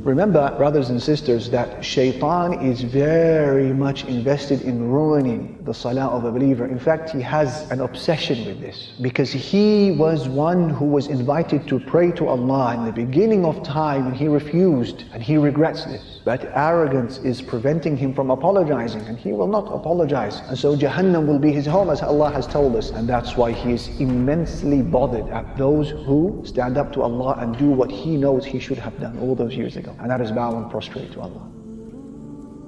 Remember, brothers and sisters, that Shaytan is very much invested in ruining the salah of a believer. In fact, he has an obsession with this, because he was one who was invited to pray to Allah in the beginning of time, and he refused, and he regrets this. But arrogance is preventing him from apologizing, and he will not apologize. And so Jahannam will be his home, as Allah has told us. And that's why he is immensely bothered at those who stand up to Allah and do what he knows he should have done all those years ago. And that is bow and prostrate to Allah.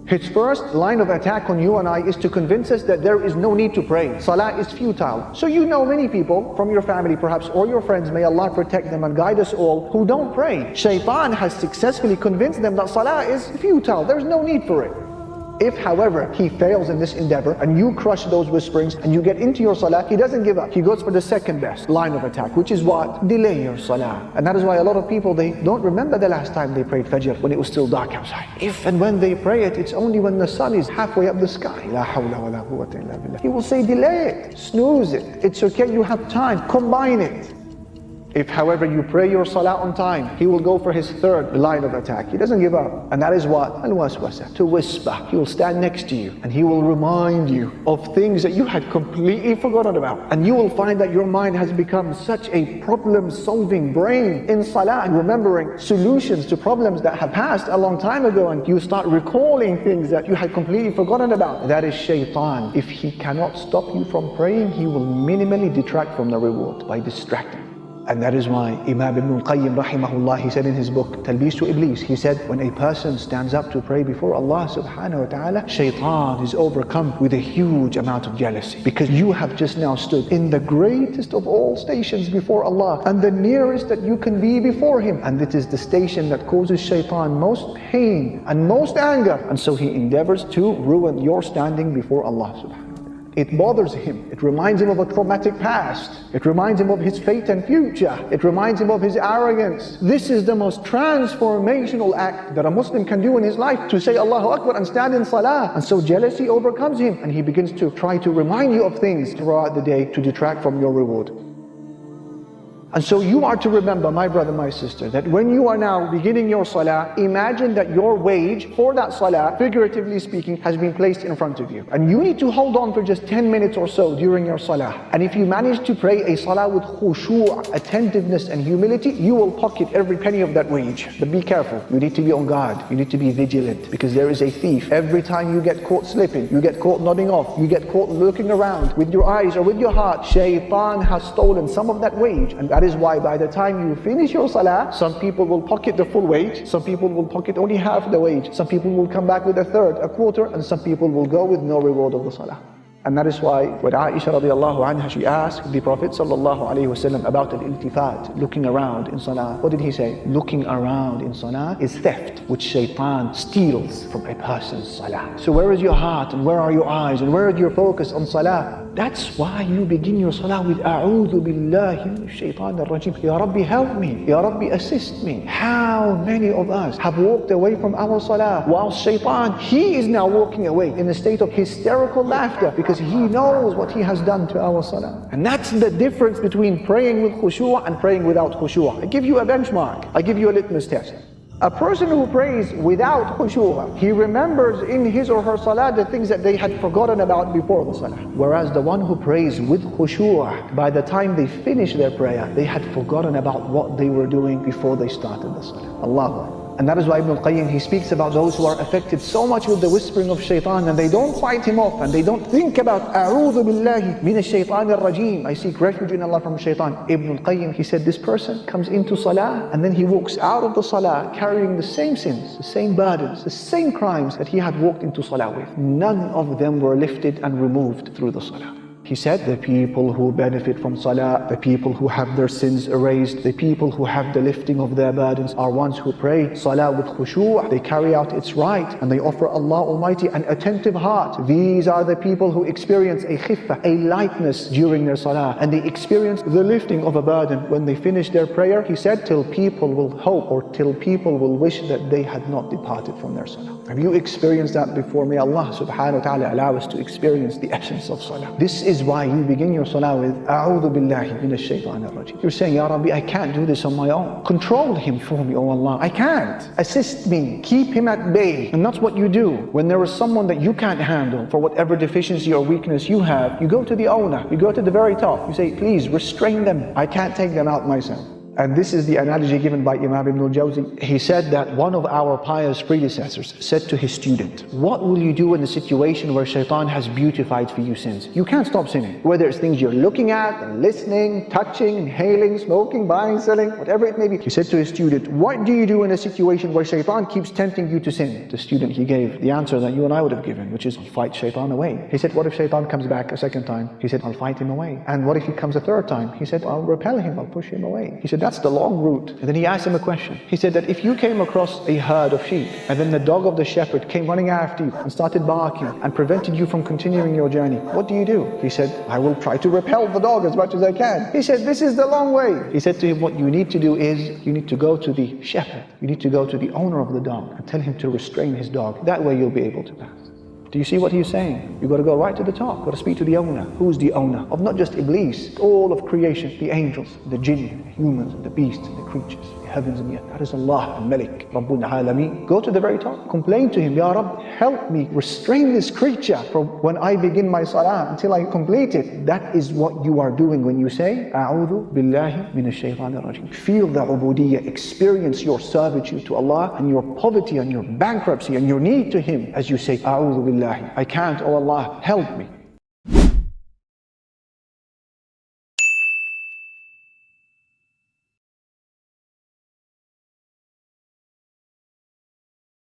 His first line of attack on you and I is to convince us that there is no need to pray. Salah is futile. So you know many people from your family perhaps, or your friends, may Allah protect them and guide us all, who don't pray. Shaytan has successfully convinced them that salah is futile. There's no need for it. If, however, he fails in this endeavor and you crush those whisperings and you get into your salah, he doesn't give up. He goes for the second best line of attack, which is what? Delay your salah. And that is why a lot of people, they don't remember the last time they prayed Fajr when it was still dark outside. If and when they pray it, it's only when the sun is halfway up the sky. La hawla wa la quwwata illa billah. He will say, delay it, snooze it. It's okay, you have time, combine it. If, however, you pray your salah on time, he will go for his third line of attack. He doesn't give up. And that is what? Al-waswasa, to whisper. He will stand next to you and he will remind you of things that you had completely forgotten about. And you will find that your mind has become such a problem-solving brain in salah, and remembering solutions to problems that have passed a long time ago, and you start recalling things that you had completely forgotten about. That is Shaytan. If he cannot stop you from praying, he will minimally detract from the reward by distracting. And that is why Imam Ibn al-Qayyim rahimahullah, he said in his book, Talbisu Iblis, he said, when a person stands up to pray before Allah subhanahu wa ta'ala, Shaytan is overcome with a huge amount of jealousy. Because you have just now stood in the greatest of all stations before Allah, and the nearest that you can be before Him. And it is the station that causes Shaytan most pain and most anger. And so he endeavors to ruin your standing before Allah subhanahu wa ta'ala. It bothers him. It reminds him of a traumatic past. It reminds him of his fate and future. It reminds him of his arrogance. This is the most transformational act that a Muslim can do in his life, to say Allahu Akbar and stand in salah. And so jealousy overcomes him, and he begins to try to remind you of things throughout the day to detract from your reward. And so you are to remember, my brother, my sister, that when you are now beginning your salah, imagine that your wage for that salah, figuratively speaking, has been placed in front of you. And you need to hold on for just 10 minutes or so during your salah. And if you manage to pray a salah with khushu', attentiveness and humility, you will pocket every penny of that wage. But be careful, you need to be on guard, you need to be vigilant, because there is a thief. Every time you get caught slipping, you get caught nodding off, you get caught looking around with your eyes or with your heart, Shaytan has stolen some of that wage. And that is why by the time you finish your salah, some people will pocket the full wage, some people will pocket only half the wage, some people will come back with a third, a quarter, and some people will go with no reward of the salah. And that is why when Aisha radiallahu anha, she asked the Prophet sallallahu alayhi wasallam about al-iltifat, looking around in salah. What did he say? Looking around in salah is theft, which Shaytan steals from a person's salah. So where is your heart, and where are your eyes, and where is your focus on salah? That's why you begin your salah with A'udhu billahi minash shaitanir rajim. Ya Rabbi, help me. Ya Rabbi, assist me. How many of us have walked away from our salah, while Shaytan, he is now walking away in a state of hysterical laughter, because he knows what he has done to our salah. And that's the difference between praying with khushu' and praying without khushu'. I give you a benchmark. I give you a litmus test. A person who prays without khushu', he remembers in his or her salah the things that they had forgotten about before the salah. Whereas the one who prays with khushu', by the time they finish their prayer, they had forgotten about what they were doing before they started the salah. Allahu Akbar. And that is why Ibn al-Qayyim, he speaks about those who are affected so much with the whispering of Shaytan, and they don't fight him off, and they don't think about A'udhu billahi minash shaitanir rajim, I seek refuge in Allah from Shaytan. Ibn al-Qayyim, he said, this person comes into salah, and then he walks out of the salah carrying the same sins, the same burdens, the same crimes that he had walked into salah with. None of them were lifted and removed through the salah. He said, the people who benefit from salah, the people who have their sins erased, the people who have the lifting of their burdens are ones who pray salah with khushu', they carry out its right, and they offer Allah Almighty an attentive heart. These are the people who experience a khiffah, a lightness during their salah, and they experience the lifting of a burden when they finish their prayer. He said, till people will hope, or till people will wish that they had not departed from their salah. Have you experienced that before? May Allah subhanahu wa ta'ala allow us to experience the essence of salah. This is is why you begin your salah with A'udhu billahi minash shaytanir rajim. You're saying, Ya Rabbi, I can't do this on my own. Control him for me, oh Allah. I can't. Assist me. Keep him at bay. And that's what you do. When there is someone that you can't handle for whatever deficiency or weakness you have, you go to the owner. You go to the very top. You say, please restrain them. I can't take them out myself. And this is the analogy given by Imam Ibn al-Jawzi. He said that one of our pious predecessors said to his student, what will you do in a situation where Shaytan has beautified for you sins? You can't stop sinning. Whether it's things you're looking at and listening, touching, inhaling, smoking, buying, selling, whatever it may be. He said to his student, what do you do in a situation where Shaytan keeps tempting you to sin? The student, he gave the answer that you and I would have given, which is fight Shaytan away. He said, what if Shaytan comes back a second time? He said, I'll fight him away. And what if he comes a third time? He said, I'll repel him, I'll push him away. He said, that's the long route. And then he asked him a question. He said that if you came across a herd of sheep and then the dog of the shepherd came running after you and started barking and prevented you from continuing your journey, what do you do? He said, I will try to repel the dog as much as I can. He said, this is the long way. He said to him, what you need to do is you need to go to the shepherd. You need to go to the owner of the dog and tell him to restrain his dog. That way you'll be able to pass. Do you see what he's saying? You've got to go right to the top. You've got to speak to the owner. Who's the owner? Of not just Iblis, all of creation, the angels, the jinn, the humans, the beasts, the creatures, the heavens and the earth. That is Allah, al-Malik, Rabbul Alameen. Go to the very top. Complain to him, Ya Rabb, help me restrain this creature from when I begin my salah until I complete it. That is what you are doing when you say, A'udhu billahi minash shaytanir rajim. Feel the ubudiyyah, experience your servitude to Allah and your poverty and your bankruptcy and your need to Him as you say, A'udhu billahi. I can't, oh Allah, help me.